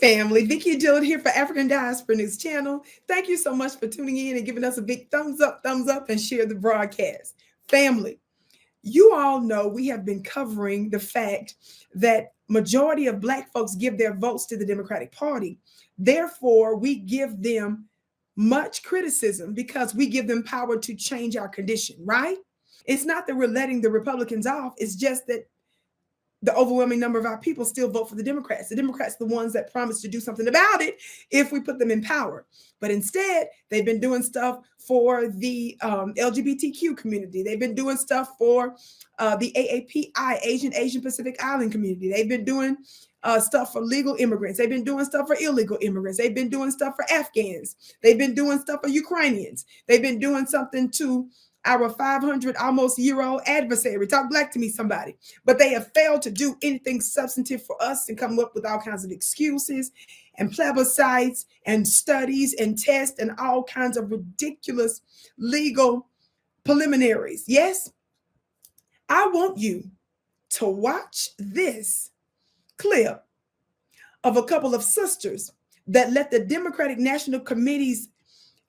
family. Vicki Dillard here for African Diaspora News Channel. Thank you so much for tuning in and giving us a big thumbs up, and share the broadcast. Family, you all know we have been covering the fact that majority of Black folks give their votes to the Democratic Party. Therefore, we give them much criticism because we give them power to change our condition, right? It's not that we're letting the Republicans off. It's just that the overwhelming number of our people still vote for the Democrats. The Democrats are the ones that promise to do something about it if we put them in power. But instead, they've been doing stuff for the LGBTQ community. They've been doing stuff for the AAPI, Asian Pacific Island community. They've been doing stuff for legal immigrants. They've been doing stuff for illegal immigrants. They've been doing stuff for Afghans. They've been doing stuff for Ukrainians. They've been doing something to our 500 almost year-old adversary. Talk black to me, somebody. But they have failed to do anything substantive for us and come up with all kinds of excuses and plebiscites and studies and tests and all kinds of ridiculous legal preliminaries. Yes, I want you to watch this clip of a couple of sisters that let the Democratic National Committee's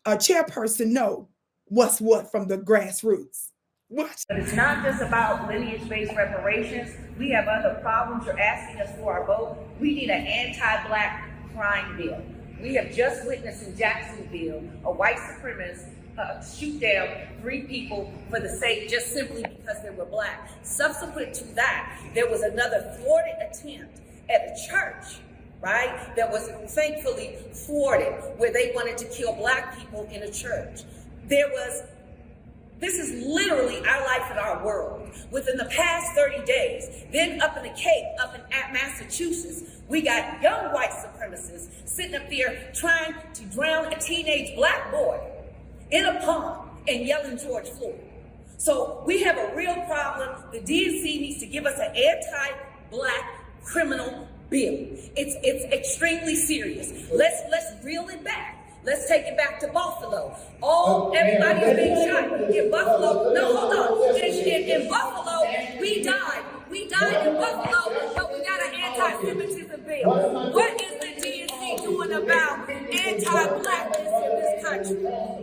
chairperson know what's what from the grassroots. What? But it's not just about lineage-based reparations. We have other problems. You're asking us for our vote. We need an anti-Black crime bill. We have just witnessed in Jacksonville a white supremacist shoot down 3 people for the sake, just simply because they were Black. Subsequent to that, there was another thwarted attempt at a church, right, that was thankfully thwarted, where they wanted to kill Black people in a church. This is literally our life and our world. Within the past 30 days, then up in the Cape, up in Massachusetts, we got young white supremacists sitting up there trying to drown a teenage Black boy in a pond and yelling George Floyd. So we have a real problem. The DNC needs to give us an anti-Black criminal bill. It's extremely serious. Let's reel it back. Let's take it back to Buffalo. Everybody is being shot in Buffalo. No, hold on. In Buffalo, we died. We died in Buffalo, but we got an anti-Semitism bill. What is the DNC doing about anti-Blackness in this country?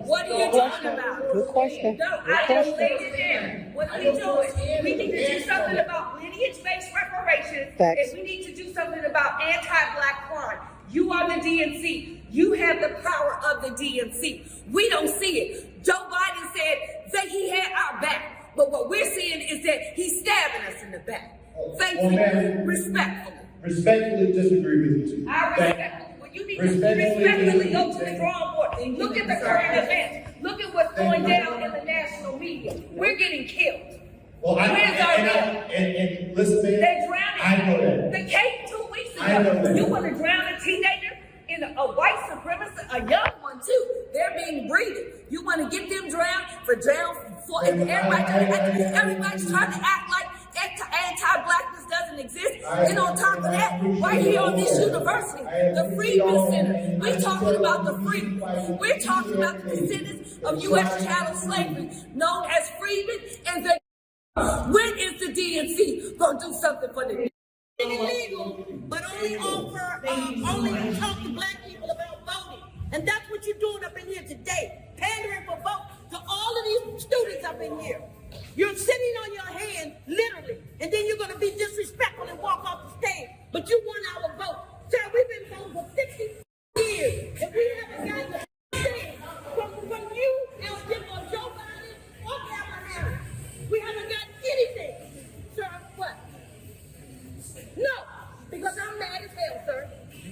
What are you doing about it? Good question. No, I just laid it down. What are we doing? We need to do something about lineage-based reparations. Facts. And we need to do something about anti-Black crime. You are the DNC. You have the power of the DNC. We don't see it. Joe Biden said that he had our back. But what we're seeing is that he's stabbing us in the back. Thank you. Respectfully. Respectfully disagree with you. I respectfully. Well, you need to respectfully go to the drawing board. Look at the current events. Look at what's going down in the national media. We're getting killed. Well, and listen, man, they're drowning. I know that. The Cape 2 weeks ago. I know that. You want to drown a teenager in a white supremacist, a young one too. They're being breeded. You want to get them drowned for everybody's trying to act like anti-Blackness doesn't exist. And on top of that, right here on this university, the Freedmen Center, we're talking about the freedmen. We're talking about the descendants of U.S. chattel slavery, known as freedmen, and the when is the DNC going to do something for the illegal, but only talk to Black people about voting. And that's what you're doing up in here today, pandering for vote to all of these students up in here. You're sitting on your hand, literally, and then you're going to be disrespectful and walk off the stage. But you won our vote. Sir, we've been voting for 60 years, and we haven't gotten a thing from you and Joe Biden or Kamala Harris. We haven't got anything. Sir, what? No, because I'm mad as hell, sir.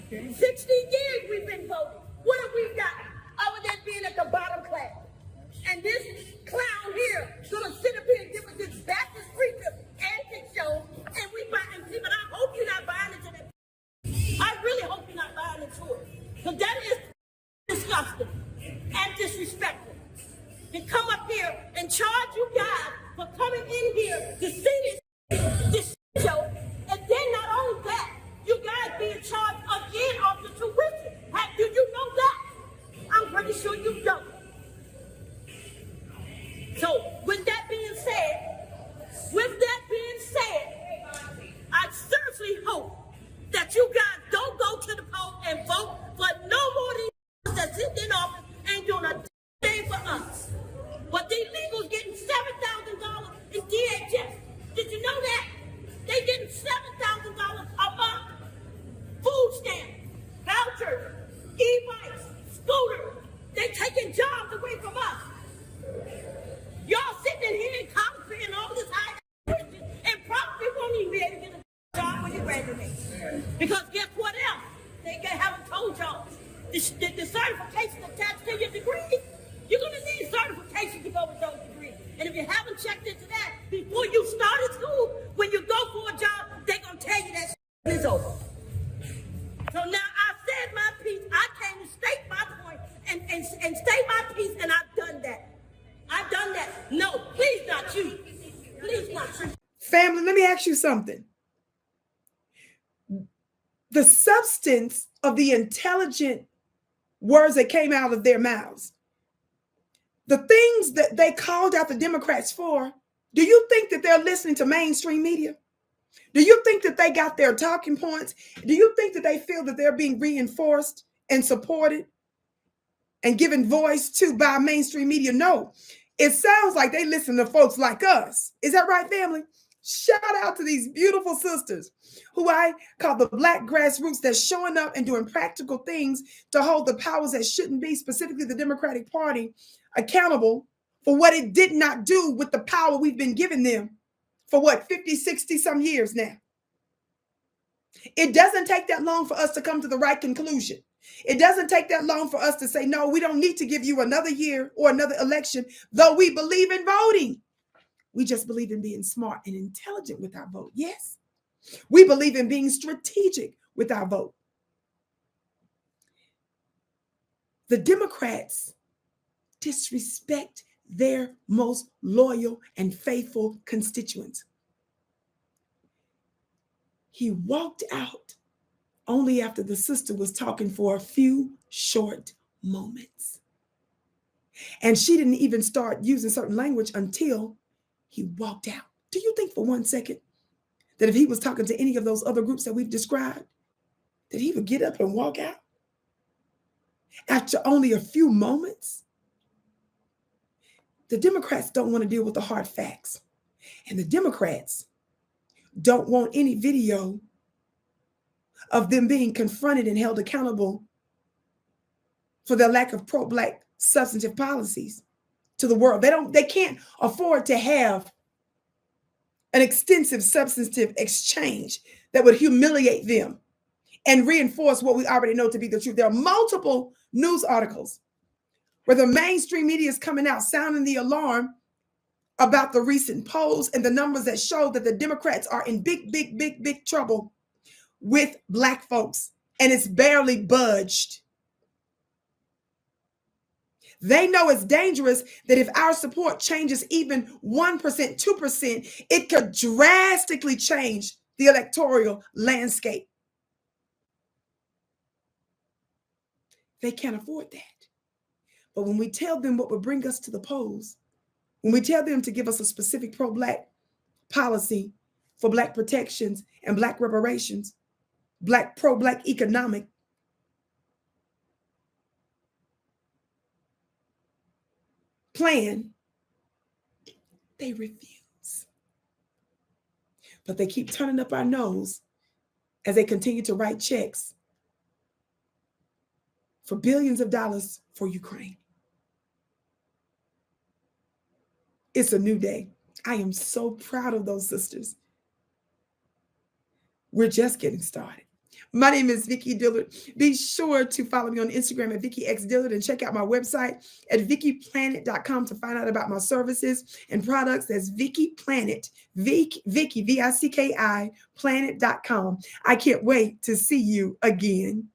60 years we've been voting. What have we got other than being at the bottom class? And this clown here is going to sit up here and give us this Baptist preacher antic show, and we buy and see, but I hope you're not buying into that. I really hope you're not buying into it. Because that is disgusting and disrespectful. To come up here and charge you guys for coming in here to see this show, and then not only that, you guys being charged again off the tuition. Do you know that? I'm pretty sure you don't. So, with that being said, I seriously hope that you guys don't go to the poll and you something. The substance of the intelligent words that came out of their mouths, the things that they called out the Democrats for, do you think that they're listening to mainstream media? Do you think that they got their talking points? Do you think that they feel that they're being reinforced and supported and given voice to by mainstream media? No. It sounds like they listen to folks like us. Is that right, family? Shout out to these beautiful sisters who I call the Black grassroots that's showing up and doing practical things to hold the powers that shouldn't be, specifically the Democratic Party, accountable for what it did not do with the power we've been giving them for what, 50, 60 some years now. It doesn't take that long for us to come to the right conclusion. It doesn't take that long for us to say, no, we don't need to give you another year or another election, though we believe in voting. We just believe in being smart and intelligent with our vote. Yes. We believe in being strategic with our vote. The Democrats disrespect their most loyal and faithful constituents. He walked out only after the sister was talking for a few short moments. And she didn't even start using certain language until he walked out. Do you think for one second that if he was talking to any of those other groups that we've described, that he would get up and walk out after only a few moments? The Democrats don't want to deal with the hard facts. And the Democrats don't want any video of them being confronted and held accountable for their lack of pro-Black substantive policies to the world. They can't afford to have an extensive substantive exchange that would humiliate them and reinforce what we already know to be the truth. There are multiple news articles where the mainstream media is coming out sounding the alarm about the recent polls and the numbers that show that the Democrats are in big trouble with Black folks, and it's barely budged. They know it's dangerous that if our support changes even 1%, 2%, it could drastically change the electoral landscape. They can't afford that. But when we tell them what would bring us to the polls, when we tell them to give us a specific pro-Black policy for Black protections and Black reparations, pro-Black economic, plan, they refuse. But they keep turning up our nose as they continue to write checks for billions of dollars for Ukraine. It's a new day. I am so proud of those sisters. We're just getting started. My name is Vicki Dillard. Be sure to follow me on Instagram at Vicki X Dillard and check out my website at VickiPlanet.com to find out about my services and products. That's Vicki Planet, Vicki, Vicki, Planet.com. I can't wait to see you again.